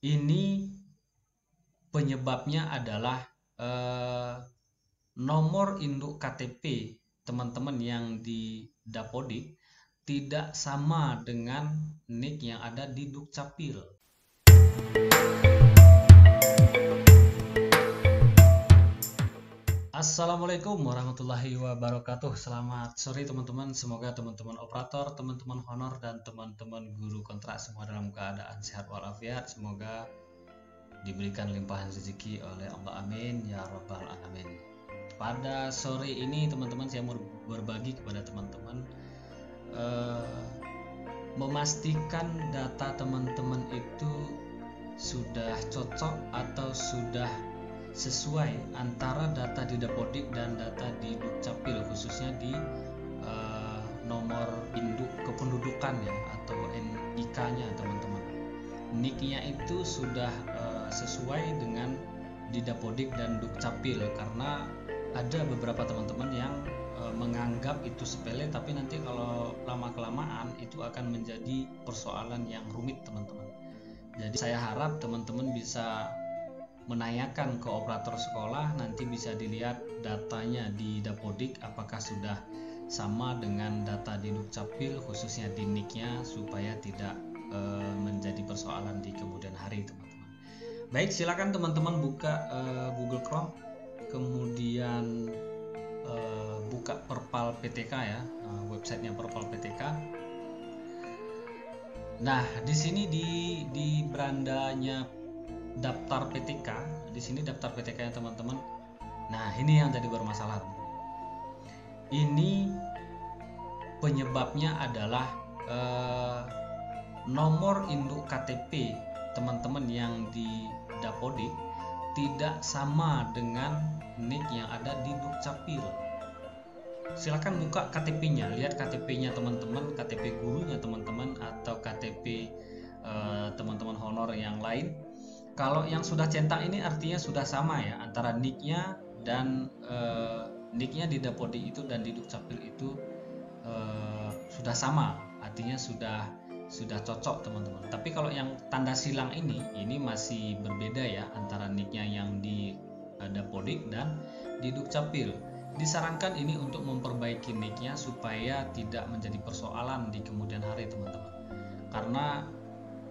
Ini penyebabnya adalah eh, nomor induk KTP teman-teman yang di Dapodik tidak sama dengan NIK yang ada di Dukcapil. Assalamualaikum warahmatullahi wabarakatuh. Selamat sore teman-teman. Semoga teman-teman operator, teman-teman honor, dan teman-teman guru kontrak semua dalam keadaan sehat walafiat. Semoga diberikan limpahan rezeki oleh Allah, amin ya rabbal alamin. Pada sore ini teman-teman saya mau berbagi kepada teman-teman eh, memastikan data teman-teman itu sudah cocok atau sudah sesuai antara data di Dapodik dan data di Dukcapil, khususnya di nomor induk kependudukan ya, atau NIK-nya teman-teman. NIK-nya itu sudah sesuai dengan di Dapodik dan Dukcapil, karena ada beberapa teman-teman yang menganggap itu sepele, tapi nanti kalau lama-kelamaan itu akan menjadi persoalan yang rumit teman-teman. Jadi saya harap teman-teman bisa menanyakan ke operator sekolah, nanti bisa dilihat datanya di Dapodik apakah sudah sama dengan data di Dukcapil, khususnya di NIK-nya, supaya tidak menjadi persoalan di kemudian hari teman-teman. Baik, silakan teman-teman buka Google Chrome, kemudian buka Perpal PTK ya, websitenya Perpal PTK. Nah, di sini di berandanya daftar PTK, di sini daftar PTK ya teman-teman. Nah, ini yang jadi bermasalah. Ini penyebabnya adalah nomor induk KTP teman-teman yang di Dapodik tidak sama dengan NIK yang ada di Dukcapil. Silakan buka KTP-nya, lihat KTP-nya teman-teman, KTP gurunya teman-teman, atau KTP teman-teman honor yang lain. Kalau yang sudah centang ini artinya sudah sama ya, antara NIK-nya dan NIK-nya di Dapodik itu dan di Dukcapil itu sudah sama, artinya sudah cocok teman-teman. Tapi kalau yang tanda silang ini masih berbeda ya, antara NIK-nya yang di Dapodik dan di Dukcapil. Disarankan ini untuk memperbaiki NIK-nya supaya tidak menjadi persoalan di kemudian hari teman-teman. Karena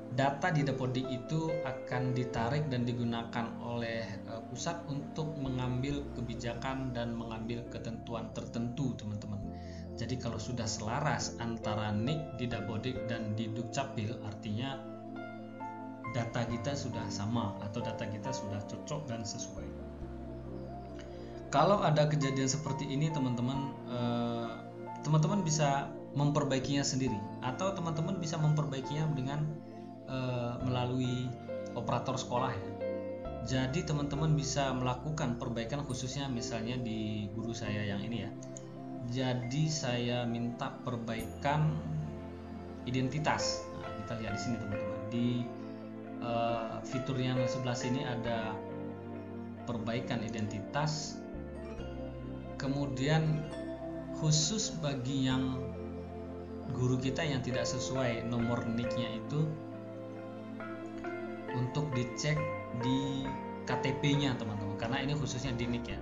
data di Dapodik itu akan ditarik dan digunakan oleh pusat untuk mengambil kebijakan dan mengambil ketentuan tertentu teman-teman. Jadi kalau sudah selaras antara NIK di Dapodik dan di Dukcapil, artinya data kita sudah sama atau data kita sudah cocok dan sesuai. Kalau ada kejadian seperti ini teman-teman, teman-teman bisa memperbaikinya sendiri, atau teman-teman bisa memperbaikinya dengan melalui operator sekolah ya. Jadi teman-teman bisa melakukan perbaikan, khususnya misalnya di guru saya yang ini ya. Jadi saya minta perbaikan identitas. Nah, kita lihat di sini teman-teman. Di fitur yang sebelah sini ada perbaikan identitas. Kemudian khusus bagi yang guru kita yang tidak sesuai nomor NIK-nya itu, untuk dicek di KTP-nya teman-teman, karena ini khususnya di NIK ya.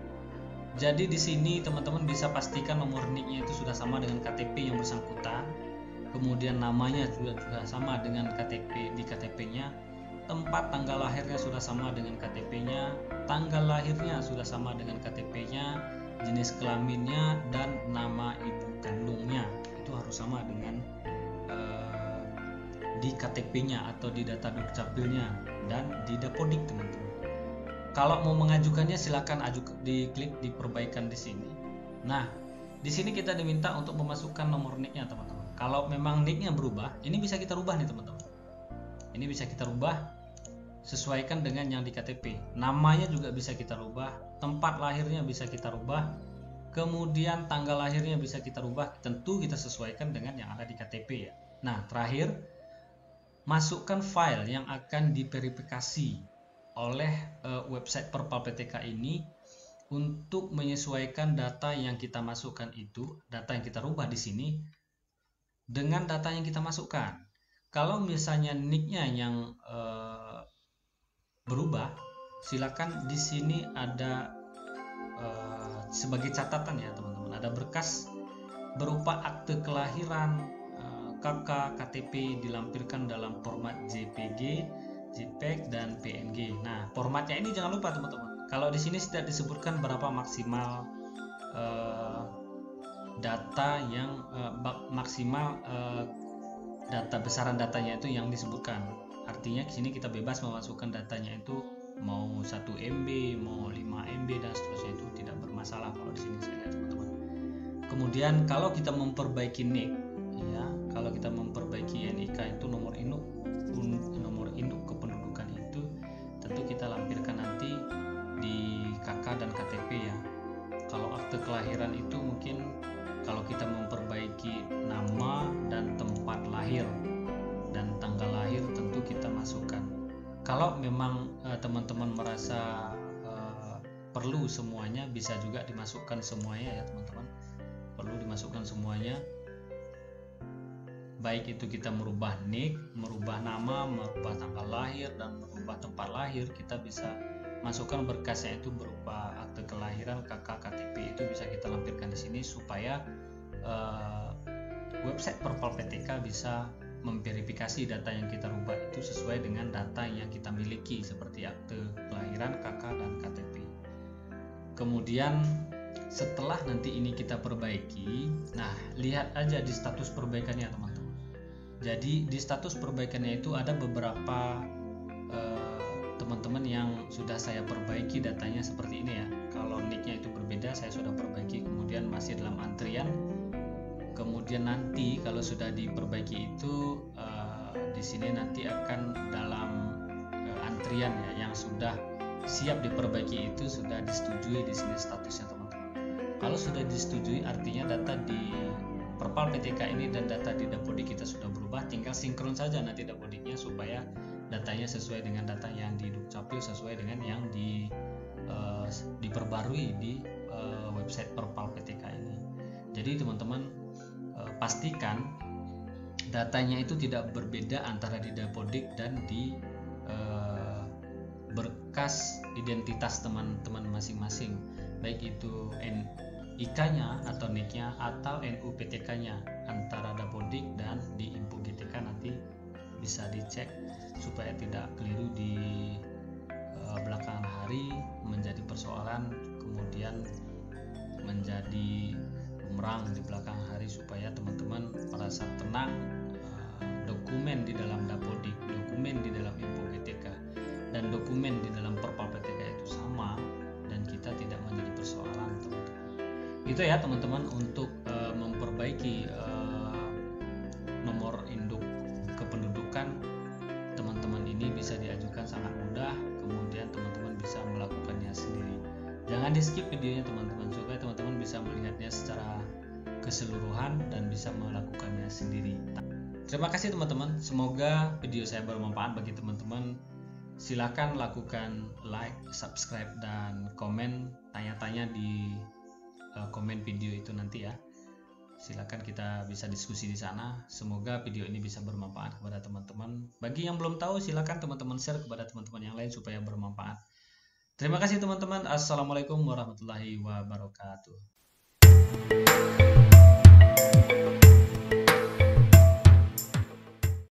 Jadi di sini teman-teman bisa pastikan nomor NIK-nya itu sudah sama dengan KTP yang bersangkutan, kemudian namanya juga sama dengan KTP di KTP-nya, tempat tanggal lahirnya sudah sama dengan KTP-nya, tanggal lahirnya sudah sama dengan KTP-nya, jenis kelaminnya dan nama ibu kandungnya itu harus sama dengan di KTP-nya atau di data Dukcapilnya dan di Dapodik teman-teman. Kalau mau mengajukannya silakan diklik di perbaikan di sini. Nah, di sini kita diminta untuk memasukkan nomor NIK-nya teman-teman. Kalau memang NIK-nya berubah, ini bisa kita rubah nih teman-teman. Ini bisa kita rubah, sesuaikan dengan yang di KTP. Namanya juga bisa kita rubah, tempat lahirnya bisa kita rubah, kemudian tanggal lahirnya bisa kita rubah. Tentu kita sesuaikan dengan yang ada di KTP ya. Nah, terakhir, masukkan file yang akan diverifikasi oleh website Perpal PTK ini untuk menyesuaikan data yang kita masukkan itu, data yang kita rubah di sini dengan data yang kita masukkan. Kalau misalnya NIK-nya yang berubah, silakan di sini ada sebagai catatan ya teman-teman, ada berkas berupa akte kelahiran, KK, KTP dilampirkan dalam format JPG, JPEG dan PNG. Nah, formatnya ini jangan lupa teman-teman. Kalau di sini tidak disebutkan berapa maksimal data yang maksimal data besaran datanya itu yang disebutkan. Artinya di sini kita bebas memasukkan datanya itu mau 1 MB, mau 5 MB dan seterusnya, itu tidak bermasalah kalau di sini saya lihat teman-teman. Kemudian kalau kita memperbaiki NIK ya, kalau kita memperbaiki NIK itu nomor induk kependudukan itu tentu kita lampirkan nanti di KK dan KTP ya. Kalau akte kelahiran itu mungkin kalau kita memperbaiki nama dan tempat lahir dan tanggal lahir tentu kita masukkan. Kalau memang teman-teman merasa perlu semuanya, bisa juga dimasukkan semuanya ya teman-teman. Perlu dimasukkan semuanya. Baik itu kita merubah NIK, merubah nama, merubah tanggal lahir dan merubah tempat lahir, kita bisa masukkan berkasnya itu berupa akte kelahiran, KK, KTP, itu bisa kita lampirkan di sini supaya website Perpal PTK bisa memverifikasi data yang kita rubah itu sesuai dengan data yang kita miliki seperti akte kelahiran, KK dan KTP. Kemudian setelah nanti ini kita perbaiki, nah lihat aja di status perbaikannya teman-teman. Jadi di status perbaikannya itu ada beberapa teman-teman yang sudah saya perbaiki datanya seperti ini ya. Kalau nicknya itu berbeda, saya sudah perbaiki, kemudian masih dalam antrian. Kemudian nanti kalau sudah diperbaiki itu di sini nanti akan dalam antrian ya, yang sudah siap diperbaiki itu sudah disetujui, di sini statusnya teman-teman. Kalau sudah disetujui artinya data di Perpal PTK ini dan data di Dapodik kita sudah berubah, tinggal sinkron saja nanti Dapodiknya supaya datanya sesuai dengan data yang di Dukcapil, sesuai dengan yang diperbarui di website Perpal PTK ini. Jadi teman-teman pastikan datanya itu tidak berbeda antara di Dapodik dan di berkas identitas teman-teman masing-masing, baik itu NIK-nya atau NIK-nya atau NUPTK-nya antara Dapodik dan di Info GTK, nanti bisa dicek supaya tidak keliru di belakangan hari menjadi persoalan, kemudian menjadi bumerang di belakang hari, supaya teman-teman merasa tenang. Dokumen di dalam Dapodik, dokumen di dalam Info GTK dan dokumen di dalam Perpal PTK itu sama dan kita tidak menjadi persoalan teman-teman. Itu ya teman-teman untuk memperbaiki nomor induk kependudukan teman-teman ini bisa diajukan sangat mudah, kemudian teman-teman bisa melakukannya sendiri. Jangan di skip videonya teman-teman, supaya teman-teman bisa melihatnya secara keseluruhan dan bisa melakukannya sendiri. Terima kasih teman-teman, semoga video saya bermanfaat bagi teman-teman. Silakan lakukan like, subscribe dan komen tanya-tanya di komen video itu nanti ya. Silakan kita bisa diskusi di sana. Semoga video ini bisa bermanfaat kepada teman-teman. Bagi yang belum tahu, silakan teman-teman share kepada teman-teman yang lain supaya bermanfaat. Terima kasih teman-teman. Assalamualaikum warahmatullahi wabarakatuh.